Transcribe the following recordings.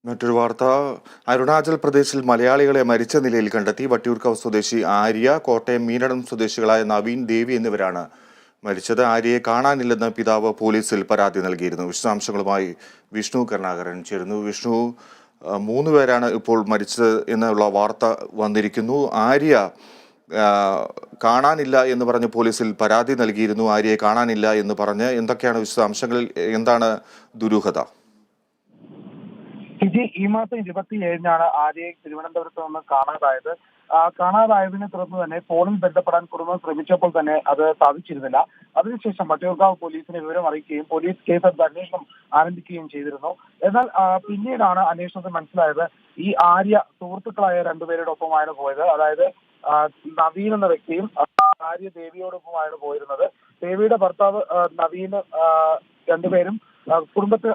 മറ്റൊരു വാർത്ത. അരുണാചൽ പ്രദേശിൽ മലയാളികളെ മരിച്ച നിലയിൽ കണ്ടെത്തി. വട്ടിയൂർക്കാവ് സ്വദേശി ആര്യ, കോട്ടയം മീനടം സ്വദേശികളായ നവീൻ, ദേവി എന്നിവരാണ് മരിച്ചത്. ആര്യയെ കാണാനില്ലെന്ന് പിതാവ് പോലീസിൽ പരാതി നൽകിയിരുന്നു. വിശദാംശങ്ങളുമായി വിഷ്ണു കരുണാകരൻ ചേരുന്നു. വിഷ്ണു, 3 പേരാണ് ഇപ്പോൾ മരിച്ചത് എന്നുള്ള വാർത്ത വന്നിരിക്കുന്നു. ആര്യ കാണാനില്ല എന്ന് പറഞ്ഞ് പോലീസിൽ പരാതി നൽകിയിരുന്നു. ആര്യയെ കാണാനില്ല എന്ന് പറഞ്ഞ് എന്തൊക്കെയാണ് വിശദാംശങ്ങൾ? എന്താണ് ദുരൂഹത? ഈ മാസം 27-നാണ് ആര്യയെ തിരുവനന്തപുരത്ത് നിന്ന് കാണാതായത്. കാണാതായതിനെ തുടർന്ന് തന്നെ ഫോണിൽ ബന്ധപ്പെടാൻ കുടുംബം ശ്രമിച്ചപ്പോൾ തന്നെ അത് സാധിച്ചിരുന്നില്ല. അതിനുശേഷം വട്ടിയൂർക്കാവ് പോലീസിനെ വിവരം അറിയിക്കുകയും പോലീസ് കേസെടുത്ത് അന്വേഷണം ആരംഭിക്കുകയും ചെയ്തിരുന്നു. എന്നാൽ പിന്നീടാണ് അന്വേഷണത്തിൽ മനസ്സിലായത് ഈ ആര്യ സുഹൃത്തുക്കളായ രണ്ടുപേരുടെ ഒപ്പമാണ് പോയത്. അതായത് നവീൻ എന്ന വ്യക്തിയും ആര്യ ദേവിയോടൊപ്പമാണ് പോയിരുന്നത്. ദേവിയുടെ ഭർത്താവ് നവീന് രണ്ടുപേരും കുടുംബത്തെ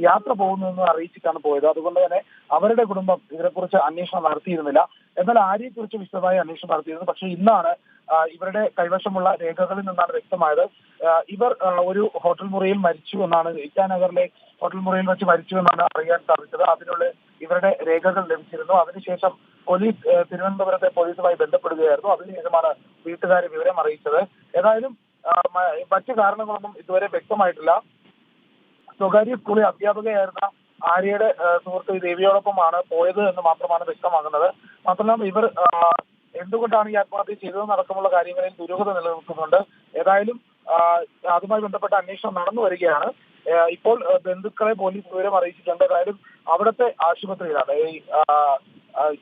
യാത്ര പോകുന്നതെന്ന് അറിയിച്ചിട്ടാണ് പോയത്. അതുകൊണ്ട് തന്നെ അവരുടെ കുടുംബം ഇതിനെക്കുറിച്ച് അന്വേഷണം നടത്തിയിരുന്നില്ല. എന്നാൽ ആര്യയെക്കുറിച്ച് വിശദമായ അന്വേഷണം നടത്തിയിരുന്നു. പക്ഷേ ഇന്നാണ് ഇവരുടെ കൈവശമുള്ള രേഖകളിൽ നിന്നാണ് വ്യക്തമായത് ഇവർ ഒരു ഹോട്ടൽ മുറിയിൽ മരിച്ചു എന്നാണ്, ഇറ്റാനഗറിലെ ഹോട്ടൽ മുറിയിൽ വെച്ച് മരിച്ചു എന്നാണ് അറിയാൻ സാധിച്ചത്. അതിനുള്ള ഇവരുടെ രേഖകൾ ലഭിച്ചിരുന്നു. അതിനുശേഷം പോലീസ് തിരുവനന്തപുരത്തെ പോലീസുമായി ബന്ധപ്പെടുകയായിരുന്നു. അതിനുശേഷമാണ് വീട്ടുകാരെ വിവരം അറിയിച്ചത്. ഏതായാലും മറ്റു കാരണങ്ങളൊന്നും ഇതുവരെ വ്യക്തമായിട്ടില്ല. സ്വകാര്യ സ്കൂളിൽ അധ്യാപകയായിരുന്ന ആര്യയുടെ സുഹൃത്ത് ദേവിയോടൊപ്പമാണ് പോയത് എന്ന് മാത്രമാണ് വ്യക്തമാകുന്നത്. മാത്രമല്ല ഇവർ എന്തുകൊണ്ടാണ് ഈ ആത്മഹത്യ ചെയ്തതെന്നടക്കമുള്ള കാര്യങ്ങളിൽ ദുരൂഹത നിലനിൽക്കുന്നുണ്ട്. ഏതായാലും അതുമായി ബന്ധപ്പെട്ട അന്വേഷണം നടന്നു വരികയാണ്. ഇപ്പോൾ ബന്ധുക്കളെ പോലീസ് വിവരം അറിയിച്ചിട്ടുണ്ട്. ഏതായാലും അവിടുത്തെ ആശുപത്രിയിലാണ്,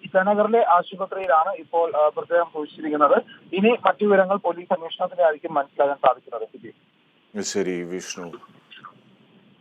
ഇറ്റാനഗറിലെ ആശുപത്രിയിലാണ് ഇപ്പോൾ മൃതദേഹം സൂക്ഷിച്ചിരിക്കുന്നത്. ഇനി മറ്റു വിവരങ്ങൾ പോലീസ് അന്വേഷണത്തിനായിരിക്കും മനസ്സിലാക്കാൻ സാധിക്കുന്നത്. ശരി വിഷ്ണു.